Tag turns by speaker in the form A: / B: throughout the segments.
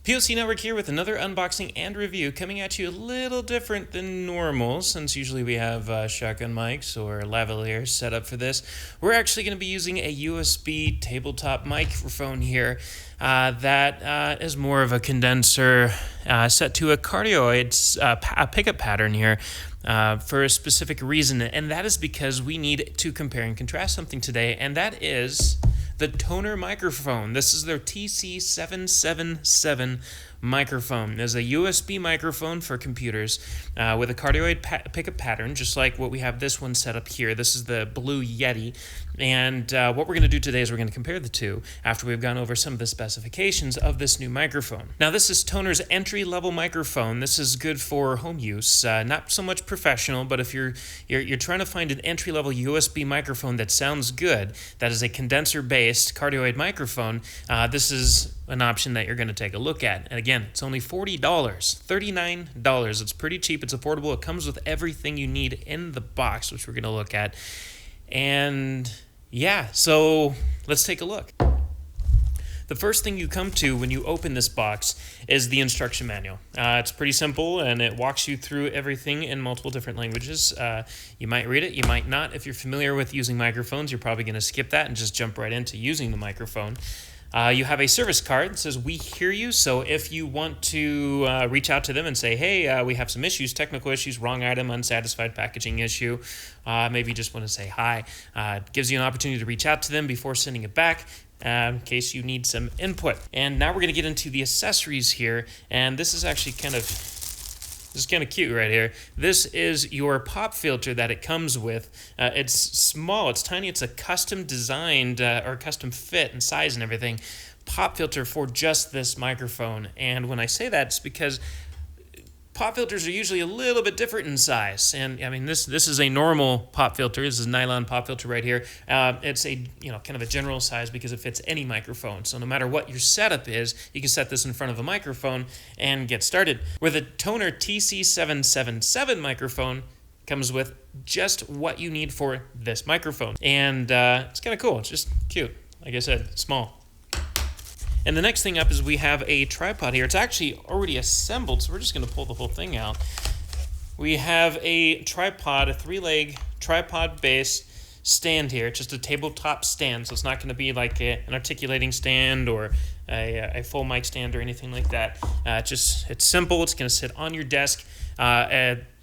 A: POC Network here with another unboxing and review, coming at you a little different than normal, since usually we have shotgun mics or lavaliers set up for this. We're actually going to be using a USB tabletop microphone here that is more of a condenser set to a cardioid pickup pattern here. For a specific reason, and that is because we need to compare and contrast something today, and that is the TONOR microphone. This is their TC-777 microphone. It's a USB microphone for computers with a cardioid pickup pattern, just like what we have this one set up here. This is the blue Yeti, and what we're going to do today is we're going to compare the two after we've gone over some of the specifications of this new microphone. Now, this is TONOR's entry-level microphone. This is good for home use, not so much professional, but if you're trying to find an entry-level USB microphone that sounds good, that is a condenser-based cardioid microphone, this is an option that you're going to take a look at. And again, it's only $40, $39. It's pretty cheap. It's affordable. It comes with everything you need in the box, which we're going to look at. And yeah, so let's take a look. The first thing you come to when you open this box is the instruction manual. It's pretty simple, and it walks you through everything in multiple different languages. You might read it, you might not. If you're familiar with using microphones, you're probably going to skip that and just jump right into using the microphone. You have a service card that says, "We hear you," so if you want to reach out to them and say, hey, we have some issues, technical issues, wrong item, unsatisfied packaging issue, maybe you just want to say hi, it gives you an opportunity to reach out to them before sending it back, in case you need some input. And now we're going to get into the accessories here, and this is actually kind of cute right here. This is your pop filter that it comes with. It's small, it's tiny, it's a custom designed or custom fit and size and everything pop filter for just this microphone. And when I say that, it's because pop filters are usually a little bit different in size, and I mean this is a normal pop filter. This is a nylon pop filter right here. It's a kind of a general size because it fits any microphone. So no matter what your setup is, you can set this in front of a microphone and get started. With a TONOR TC-777 microphone, comes with just what you need for this microphone, and it's kind of cool. It's just cute. Like I said, small. And the next thing up is we have a tripod here. It's actually already assembled, so we're just going to pull the whole thing out. We have a tripod, a 3-leg tripod-based stand here. It's just a tabletop stand, so it's not going to be like an articulating stand or a full mic stand or anything like that. It's simple. It's going to sit on your desk.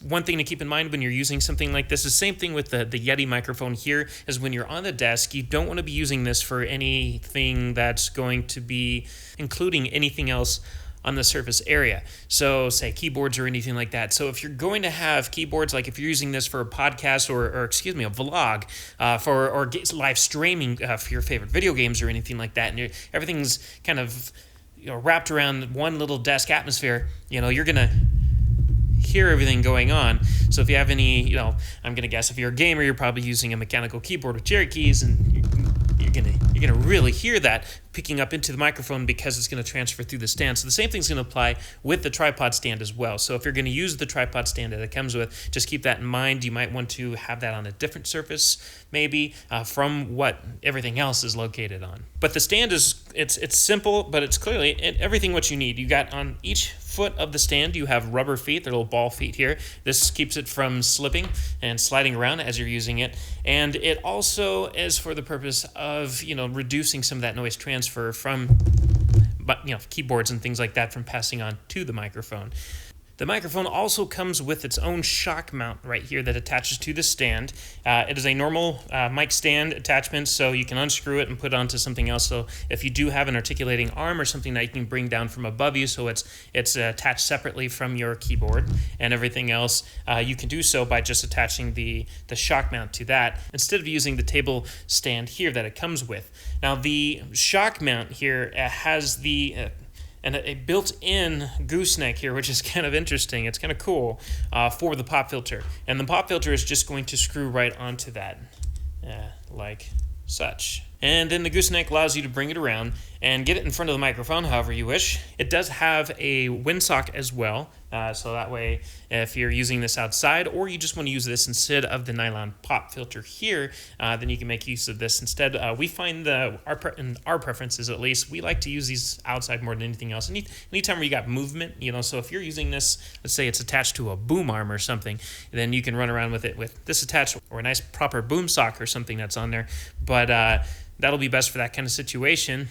A: One thing to keep in mind when you're using something like this is the same thing with the Yeti microphone here, is when you're on the desk, you don't want to be using this for anything that's going to be including anything else on the surface area. So say keyboards or anything like that. So if you're going to have keyboards, like if you're using this for a podcast or a vlog or live streaming for your favorite video games or anything like that, and everything's kind of wrapped around one little desk atmosphere, you're going to hear everything going on. So if you have any, I'm going to guess if you're a gamer, you're probably using a mechanical keyboard with cherry keys, and you're gonna really hear that picking up into the microphone because it's going to transfer through the stand. So the same thing's going to apply with the tripod stand as well. So if you're going to use the tripod stand that it comes with, just keep that in mind. You might want to have that on a different surface, maybe from what everything else is located on. But the stand it's simple, but it's clearly everything what you need. You got on each foot of the stand, you have rubber feet, the little ball feet here. This keeps it from slipping and sliding around as you're using it. And it also is for the purpose of, reducing some of that noise transfer from, keyboards and things like that from passing on to the microphone. The microphone also comes with its own shock mount right here that attaches to the stand. It is a normal mic stand attachment, so you can unscrew it and put it onto something else. So if you do have an articulating arm or something that you can bring down from above you, so it's attached separately from your keyboard and everything else, you can do so by just attaching the shock mount to that instead of using the table stand here that it comes with. Now the shock mount here has and a built-in gooseneck here, which is kind of interesting. It's kind of cool for the pop filter. And the pop filter is just going to screw right onto that, like such. And then the gooseneck allows you to bring it around and get it in front of the microphone however you wish. It does have a windsock as well, so that way if you're using this outside or you just want to use this instead of the nylon pop filter here, then you can make use of this instead. We find in our preferences at least, we like to use these outside more than anything else. Anytime where you got movement, so if you're using this, let's say it's attached to a boom arm or something, then you can run around with it with this attached or a nice proper boom sock or something that's on there. But that'll be best for that kind of situation.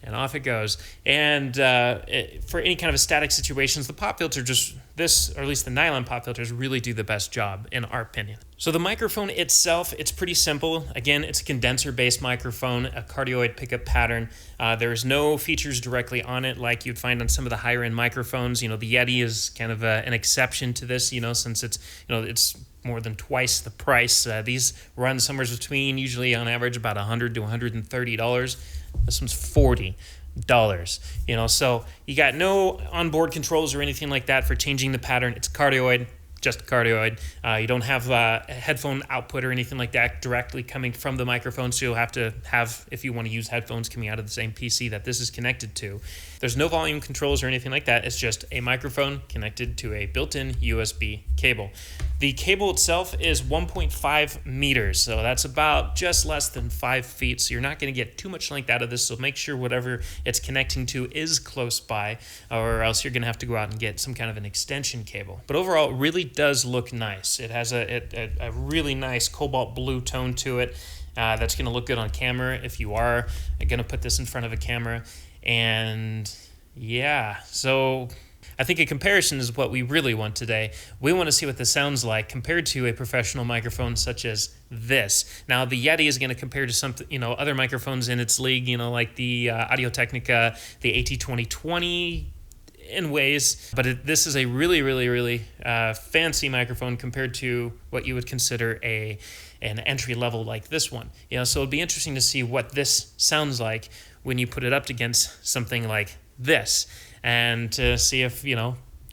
A: And off it goes. And for any kind of static situations, the pop filter or at least the nylon pop filters really do the best job in our opinion. So the microphone itself, it's pretty simple. Again, it's a condenser-based microphone, a cardioid pickup pattern. There's no features directly on it like you'd find on some of the higher-end microphones. The Yeti is kind of an exception to this, since it's more than twice the price. These run somewhere between, usually on average, about $100 to $130. This one's $40. So you got no onboard controls or anything like that for changing the pattern. It's cardioid, just cardioid. You don't have a headphone output or anything like that directly coming from the microphone, so you'll have to have, if you want to use headphones coming out of the same PC that this is connected to. There's no volume controls or anything like that. It's just a microphone connected to a built-in USB cable. The cable itself is 1.5 meters, so that's about just less than 5 feet, so you're not going to get too much length out of this, so make sure whatever it's connecting to is close by, or else you're going to have to go out and get some kind of an extension cable. But overall, it really does look nice. It has a really nice cobalt blue tone to it. That's going to look good on camera if you are going to put this in front of a camera. And yeah, so I think a comparison is what we really want today. We want to see what this sounds like compared to a professional microphone such as this. Now, the Yeti is going to compare to some, other microphones in its league, like the Audio-Technica, the AT2020 in ways, but this is a really, really, really fancy microphone compared to what you would consider an entry level like this one. So it'd be interesting to see what this sounds like when you put it up against something like this, and to see if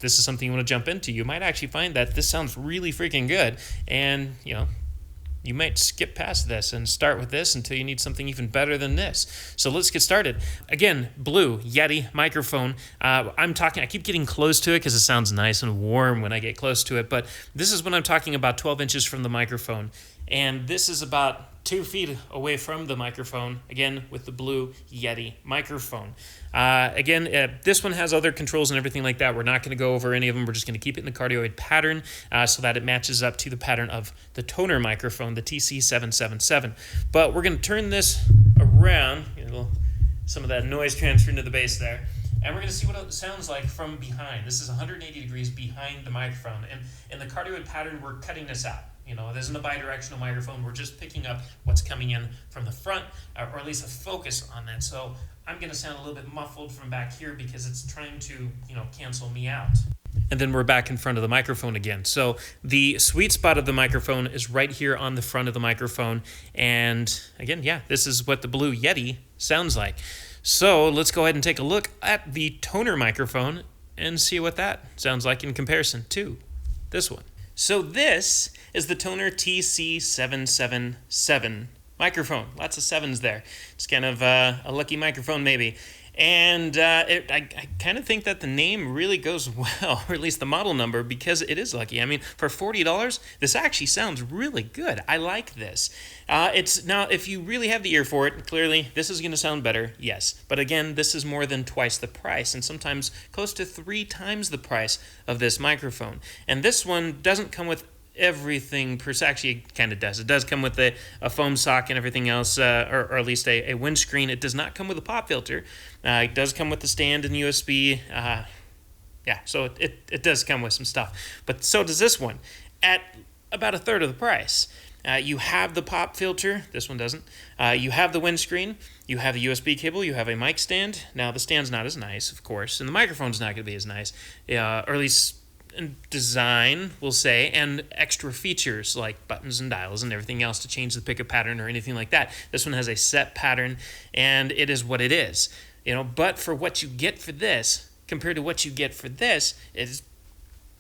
A: this is something you want to jump into. You might actually find that this sounds really freaking good, and you might skip past this and start with this until you need something even better than this. So let's get started. Again, blue Yeti microphone. I keep getting close to it because it sounds nice and warm when I get close to it, but this is when I'm talking about 12 inches from the microphone. And this is about 2 feet away from the microphone, again, with the blue Yeti microphone. This one has other controls and everything like that. We're not going to go over any of them. We're just going to keep it in the cardioid pattern so that it matches up to the pattern of the TONOR microphone, the TC-777. But we're going to turn this around, some of that noise transfer into the bass there, and we're going to see what it sounds like from behind. This is 180 degrees behind the microphone, and in the cardioid pattern, we're cutting this out. It isn't a bidirectional microphone. We're just picking up what's coming in from the front, or at least a focus on that. So I'm going to sound a little bit muffled from back here because it's trying to, cancel me out. And then we're back in front of the microphone again. So the sweet spot of the microphone is right here on the front of the microphone. And again, this is what the blue Yeti sounds like. So let's go ahead and take a look at the TONOR microphone and see what that sounds like in comparison to this one. So this is the TONOR TC-777 microphone. Lots of sevens there. It's kind of a lucky microphone maybe. And I kind of think that the name really goes well, or at least the model number, because it is lucky. I mean, for $40, this actually sounds really good. I like this. Now, if you really have the ear for it, clearly this is going to sound better, yes. But again, this is more than twice the price, and sometimes close to 3 times the price of this microphone. And this one doesn't come with everything per se. Actually, it kind of does. It does come with a foam sock and everything else, or at least a windscreen. It does not come with a pop filter. It does come with the stand and USB. So it does come with some stuff. But so does this one at about a third of the price. You have the pop filter. This one doesn't. You have the windscreen. You have the USB cable. You have a mic stand. Now, the stand's not as nice, of course, and the microphone's not going to be as nice, or at least in design, we'll say, and extra features like buttons and dials and everything else to change the pickup pattern or anything like that. This one has a set pattern, and it is what it is. But for what you get for this, compared to what you get for this, is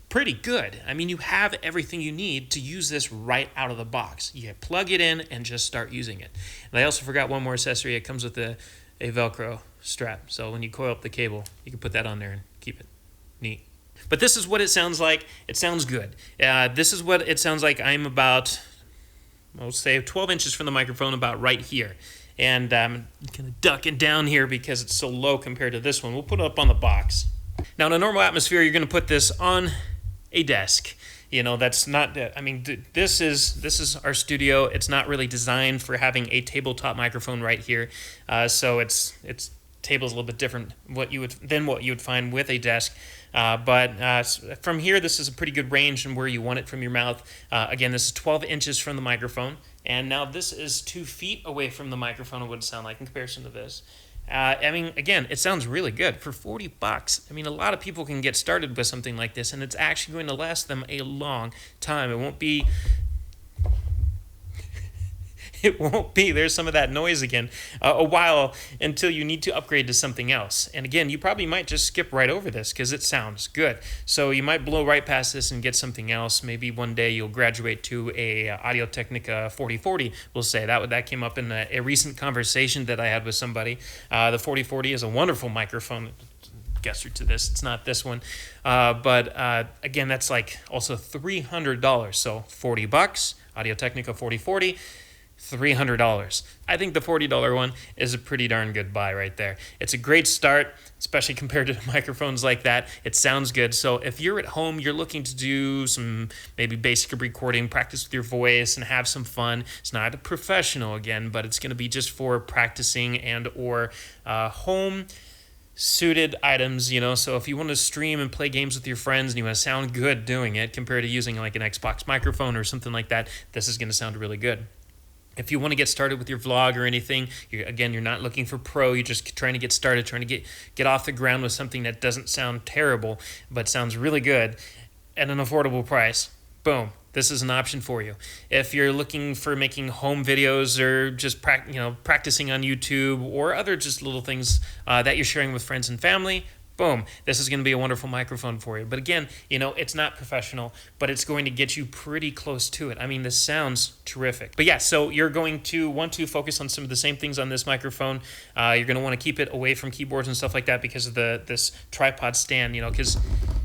A: pretty good. I mean, you have everything you need to use this right out of the box. You plug it in and just start using it. And I also forgot one more accessory. It comes with a Velcro strap. So when you coil up the cable, you can put that on there and keep it neat. But this is what it sounds like. It sounds good. This is what it sounds like. I'm about, I'll say 12 inches from the microphone, about right here. And I'm kind of ducking down here because it's so low compared to this one. We'll put it up on the box. Now, in a normal atmosphere, you're going to put this on a desk. You know, that's not, I mean, this is our studio. It's not really designed for having a tabletop microphone right here. So it's table's a little bit different than what you would find with a desk. But from here, this is a pretty good range and where you want it from your mouth. Again, this is 12 inches from the microphone. And now this is 2 feet away from the microphone. It would sound like in comparison to this. I mean, again, it sounds really good for $40. I mean, a lot of people can get started with something like this, and it's actually going to last them a long time. It won't be. There's some of that noise again, a while until you need to upgrade to something else. And again, you probably might just skip right over this because it sounds good. So you might blow right past this and get something else. Maybe one day you'll graduate to a Audio-Technica 4040, we'll say. That came up in a recent conversation that I had with somebody. The 4040 is a wonderful microphone. Gesture to this, it's not this one. But again, that's like also $300. So $40, Audio-Technica 4040. $300. I think the $40 one is a pretty darn good buy right there. It's a great start, especially compared to microphones like that. It sounds good. So if you're at home, you're looking to do some maybe basic recording, practice with your voice, and have some fun. It's not a professional again, but it's going to be just for practicing and or home suited items, you know. So if you want to stream and play games with your friends and you want to sound good doing it compared to using like an Xbox microphone or something like that, this is going to sound really good. If you want to get started with your vlog or anything, you're not looking for pro, you're just trying to get started, trying to get off the ground with something that doesn't sound terrible, but sounds really good at an affordable price, boom, this is an option for you. If you're looking for making home videos or just practicing on YouTube or other just little things that you're sharing with friends and family, boom, this is going to be a wonderful microphone for you. But again, it's not professional, but it's going to get you pretty close to it. I mean, this sounds terrific. But yeah, so you're going to want to focus on some of the same things on this microphone. You're going to want to keep it away from keyboards and stuff like that because of this tripod stand, because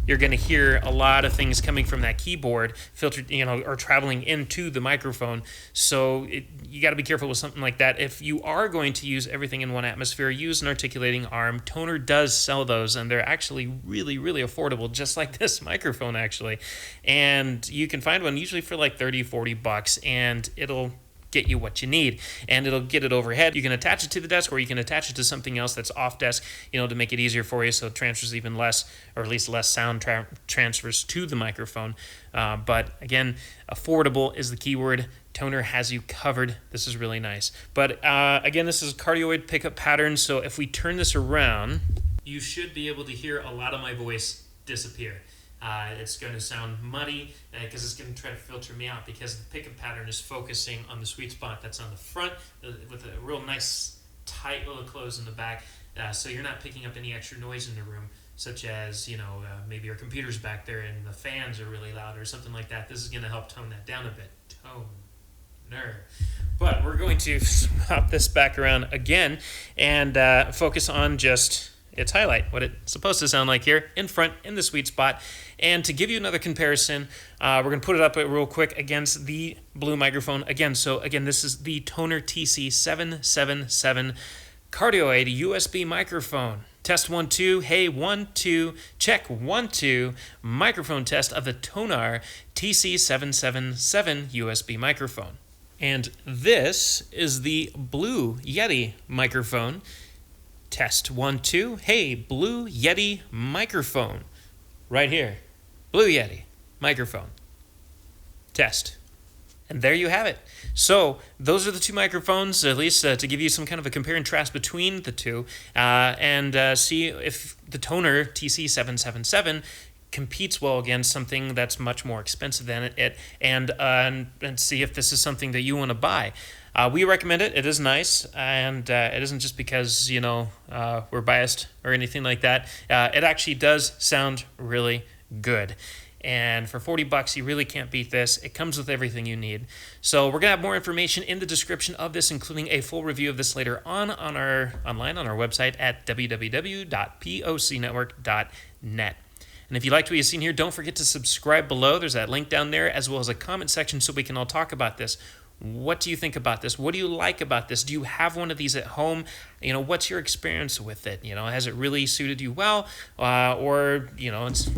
A: you're going to hear a lot of things coming from that keyboard filtered, or traveling into the microphone. So you got to be careful with something like that. If you are going to use everything in one atmosphere, use an articulating arm. TONOR does sell those, and they're actually really, really affordable, just like this microphone, actually. And you can find one usually for like $30-$40, and it'll get you what you need, and it'll get it overhead. You can attach it to the desk, or you can attach it to something else that's off desk, to make it easier for you, so it transfers even less, or at least less sound transfers to the microphone. But again, affordable is the keyword. TONOR has you covered. This is really nice. But again, this is cardioid pickup pattern, so if we turn this around, you should be able to hear a lot of my voice disappear. It's going to sound muddy because it's going to try to filter me out because the pickup pattern is focusing on the sweet spot that's on the front with a real nice tight little close in the back, so you're not picking up any extra noise in the room, such as maybe your computer's back there and the fans are really loud or something like that. This is going to help tone that down a bit. TONOR. But we're going to swap this back around again and focus on just its highlight, what it's supposed to sound like here in front in the sweet spot. And to give you another comparison, we're going to put it up real quick against the blue microphone again. So again, this is the TONOR TC-777 cardioid USB microphone. Test 1 2, hey 1 2, check 1 2, microphone test of the TONOR TC-777 USB microphone. And this is the blue Yeti microphone. Test 1 2, hey blue Yeti microphone. Right here, blue Yeti microphone. Test. And there you have it. So those are the two microphones, at least to give you some kind of a compare and contrast between the two, and see if the TONOR TC-777 competes well against something that's much more expensive than it, and see if this is something that you want to buy. We recommend it. It is nice, and it isn't just because we're biased or anything like that. It actually does sound really good. And for 40 bucks, you really can't beat this. It comes with everything you need. So we're gonna have more information in the description of this, including a full review of this later on our website at www.pocnetwork.net. And if you liked what you've seen here, don't forget to subscribe below. There's that link down there, as well as a comment section so we can all talk about this. What do you think about this? What do you like about this? Do you have one of these at home? What's your experience with it? Has it really suited you well? Or it's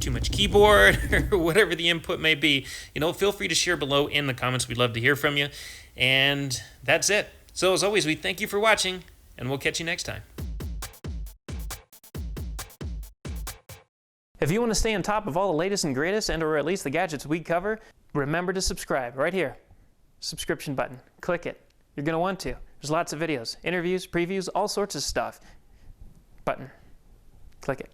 A: too much keyboard or whatever the input may be. Feel free to share below in the comments. We'd love to hear from you. And that's it. So as always, we thank you for watching, and we'll catch you next time. If you want to stay on top of all the latest and greatest, and or at least the gadgets we cover, remember to subscribe right here. Subscription button. Click it. You're going to want to. There's lots of videos, interviews, previews, all sorts of stuff. Button. Click it.